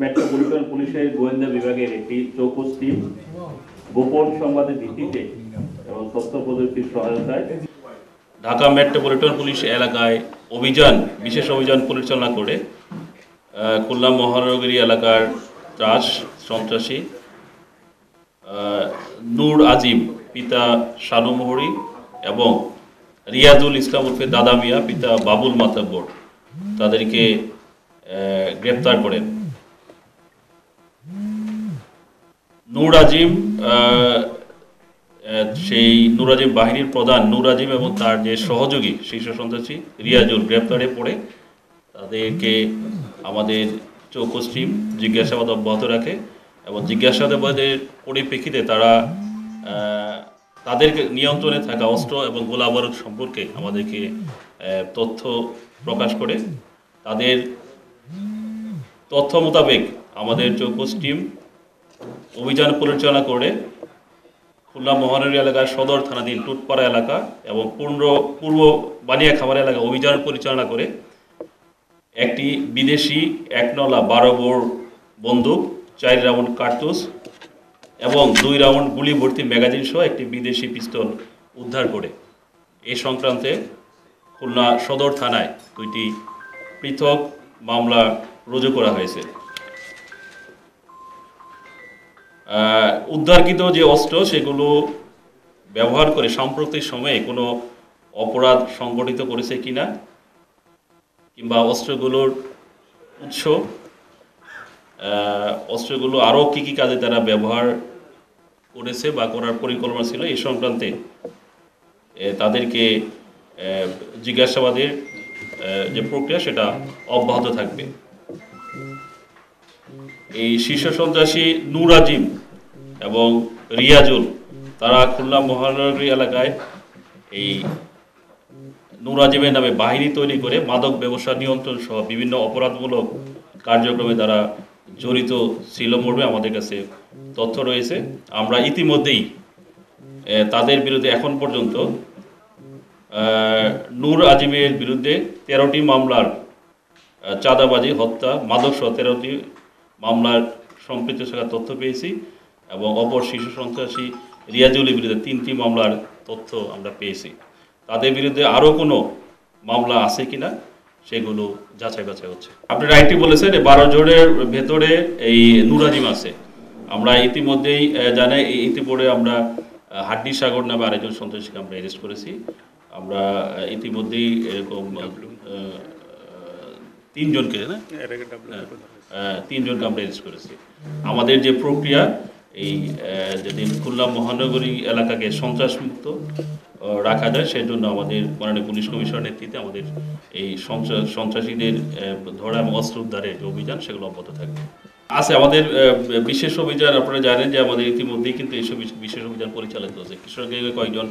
Metropolitan পুলিশের গোয়েন্দা বিভাগের একটি চৌকস টিম গোপন সংবাদের ভিত্তিতে এবং তথ্য প্রযুক্তির সহায়তায় ঢাকা মেট্রোপলিটন পুলিশ এলাকায় বিশেষ অভিযান পরিচালনা করে খুলনা মহানগরী এলাকার ত্রাস সন্ত্রাসী নূর আজিম পিতা শানু মোহরি এবং রিয়াজুল ইসলাম উর্ফে দাদা মিয়া পিতা বাবুল মাতাব্বর তাদেরকে গ্রেপ্তার করেন। নূর আজিম সেই নূর আজিম বাহিনীর প্রধান নূর আজিম এবং তার যে সহযোগী শীর্ষ সন্ত্রাসী রিয়াজুল গ্রেপ্তারে পড়ে তাদেরকে আমাদের চৌকস টিম জিজ্ঞাসাবাদ অব্যাহত রাখে এবং জিজ্ঞাসাবাদের পরিপ্রেক্ষিতে তারা তাদের নিয়ন্ত্রণে থাকা অস্ত্র এবং গোলাবারুদ সম্পর্কে আমাদেরকে তথ্য প্রকাশ করে। তাদের তথ্য মোতাবেক আমাদের চৌকস টিম অভিযান পরিচালনা করে খুলনা মহানগরী এলাকার সদর থানাধীন টুটপাড়া এলাকা এবং পূর্ব বানিয়া খামার এলাকা অভিযান পরিচালনা করে একটি বিদেশি 1 নলা 12 বোর বন্দুক, 4 রাউন্ড কার্তুজ এবং 2 রাউন্ড গুলি ভর্তি ম্যাগাজিন সহ একটি বিদেশি পিস্তল উদ্ধার করে এই সংক্রান্তে খুলনা সদর থানায় 2টি পৃথক মামলা রুজু করা হয়েছে। উদ্ধারকৃত যে অস্ত্র সেগুলো ব্যবহার করে সাম্প্রতিক সময়ে কোনো অপরাধ সংগঠিত করেছে কিনা কিংবা অস্ত্রগুলোর উৎস, অস্ত্রগুলো আরও কী কী কাজে তারা ব্যবহার করেছে বা করার পরিকল্পনা ছিল এই সংক্রান্তে তাদেরকে জিজ্ঞাসাবাদের যে প্রক্রিয়া সেটা অব্যাহত থাকবে। এই শীর্ষ সন্ত্রাসী নূর আজিম এবং রিয়াজুল তারা খুলনা মহানগরী এলাকায় এই নূর আজিমের নামে বাহিনী তৈরি করে মাদক ব্যবসা নিয়ন্ত্রণ সহ বিভিন্ন অপরাধমূলক কার্যক্রমে তারা জড়িত ছিল মর্মে আমাদের কাছে তথ্য রয়েছে। আমরা ইতিমধ্যেই তাদের বিরুদ্ধে এখন পর্যন্ত নূর আজিমের বিরুদ্ধে 13টি মামলার চাঁদাবাজি, হত্যা, মাদক সহ 13টি মামলার সম্পৃক্ত থাকার তথ্য পেয়েছি এবং অপর শীর্ষ সন্ত্রাসী রিয়াজুলের বিরুদ্ধে 3টি মামলার তথ্য আমরা পেয়েছি। তাদের বিরুদ্ধে আরও কোনো মামলা আছে কিনা সেগুলো যাচাই বাছাই হচ্ছে। আপনি রাইটই বলেছেন 12 জনের ভেতরে এই নূর আজিম আছে। আমরা ইতিমধ্যেই জানি ইতিপূর্বে আমরা হাড্ডি সাগর নামে আরেকজন সন্ত্রাসীকে আমরা অ্যারেস্ট করেছি। আমরা ইতিমধ্যেই এরকম 3 জনকে 3 জনকে আমরা অ্যারেস্ট করেছি। আমাদের যে প্রক্রিয়া এই যদি খুলনা মহানগরী এলাকাকে সন্ত্রাসমুক্ত রাখা যায় সেই জন্য আমাদের মাননীয় পুলিশ কমিশনার নেতৃত্বে আমাদের এই সন্ত্রাসীদের ধরা এবং অস্ত্র উদ্ধারের যে অভিযান সেগুলো অব্যাহত থাকবে। আছে আমাদের বিশেষ অভিযান, আপনারা জানেন যে আমাদের ইতিমধ্যেই কিন্তু এইসব বিশেষ অভিযান পরিচালিত হচ্ছে। কৃষ্ণগঞ্জে কয়েকজন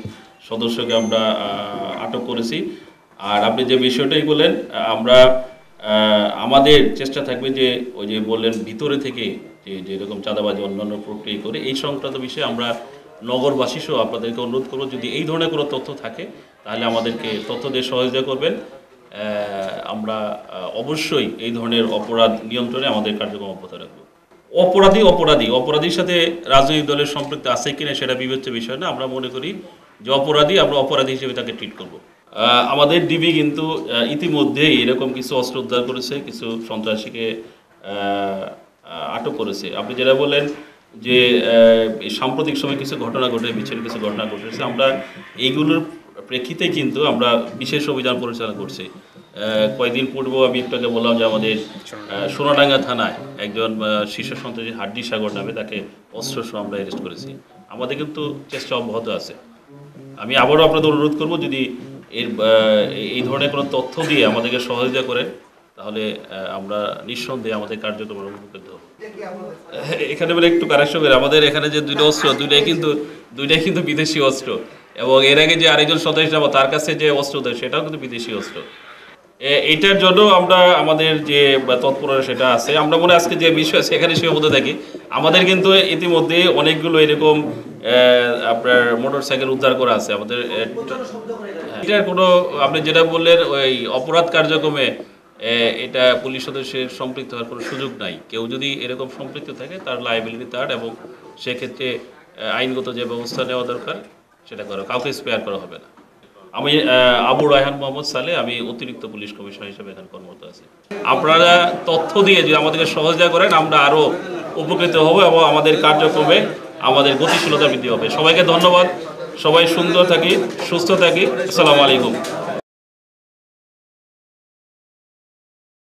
সদস্যকে আমরা আটক করেছি। আর আপনি যে বিষয়টাই বললেন, আমরা আমাদের চেষ্টা থাকবে যে ওই যে বললেন ভিতরে থেকে যে এরকম চাঁদাবাজি অন্যান্য প্রক্রিয়া করে এই সংক্রান্ত বিষয়ে আমরা নগরবাসী সহ আপনাদেরকে অনুরোধ করব যদি এই ধরনের কোনো তথ্য থাকে তাহলে আমাদেরকে তথ্য দিয়ে সহযোগিতা করবেন। আমরা অবশ্যই এই ধরনের অপরাধ নিয়ন্ত্রণে আমাদের কার্যক্রম অব্যাহত রাখবো। অপরাধীর সাথে রাজনৈতিক দলের সম্পৃক্ত আছে কিনা সেটা বিবেচ্য বিষয় না। আমরা মনে করি যে আমরা অপরাধী হিসেবে তাকে ট্রিট করব। আমাদের ডিবি কিন্তু ইতিমধ্যেই এরকম কিছু অস্ত্র উদ্ধার করেছে, কিছু সন্ত্রাসীকে আটক করেছে। আপনি যেটা বললেন যে সাম্প্রতিক সময় কিছু ঘটনা ঘটে, বিচ্ছিন্ন কিছু ঘটনা ঘটেছে, আমরা এইগুলোর প্রেক্ষিতে কিন্তু আমরা বিশেষ অভিযান পরিচালনা করছি। কয়েকদিন পূর্ব আমি একটু বললাম যে আমাদের সোনাডাঙ্গা থানায় একজন শীর্ষ সন্ত্রাসী হাড্ডি সাগর নামে তাকে অস্ত্রসহ আমরা অ্যারেস্ট করেছি। আমাদের কিন্তু চেষ্টা অব্যাহত আছে। আমি আবারও আপনাদের অনুরোধ করব যদি এই ধরনের কোনো তথ্য দিয়ে আমাদেরকে সহযোগিতা করেন তাহলে আমরা নিঃসন্দেহে আমাদের কার্যক্রম উপকৃত হব। এখানে বলে একটু কারেকশন করে, আমাদের এখানে যে 2টা অস্ত্র দুইটাই কিন্তু বিদেশি অস্ত্র এবং এর আগে যে আরেকজন সদস্য যাব তার কাছে যে অস্ত্র দেয় সেটাও কিন্তু বিদেশি অস্ত্র। এইটার জন্য আমরা আমাদের যে তৎপরতা সেটা আছে। আমরা মনে আজকে যে বিষয় সেখানে সীমাবদ্ধ থাকি। আমাদের কিন্তু ইতিমধ্যে অনেকগুলো এরকম আপনার মোটরসাইকেল উদ্ধার করা আছে আমাদের। এটার কোনো আপনি যেটা বললেন ওই অপরাধ কার্যক্রমে এটা পুলিশ সদস্যের সম্পৃক্ত হওয়ার কোনো সুযোগ নাই। কেউ যদি এরকম সম্পৃক্ত থাকে তার লায়াবিলিটি তার, এবং সেক্ষেত্রে আইনগত যে ব্যবস্থা নেওয়া দরকার সেটা করা, কাউকে স্পেয়ার করা হবে না। আমি আবু রায়হান মোহাম্মদ সালে, আমি অতিরিক্ত পুলিশ কমিশনার হিসেবে এখানে কর্মরত আছি। আপনারা তথ্য দিয়ে যদি আমাদেরকে সহযোগিতা করেন আমরা আরও উপকৃত হব এবং আমাদের কার্যক্রমে আমাদের গতিশীলতা বৃদ্ধি হবে। সবাইকে ধন্যবাদ। সবাই সুন্দর থাকি, সুস্থ থাকি। আসসালামু আলাইকুম।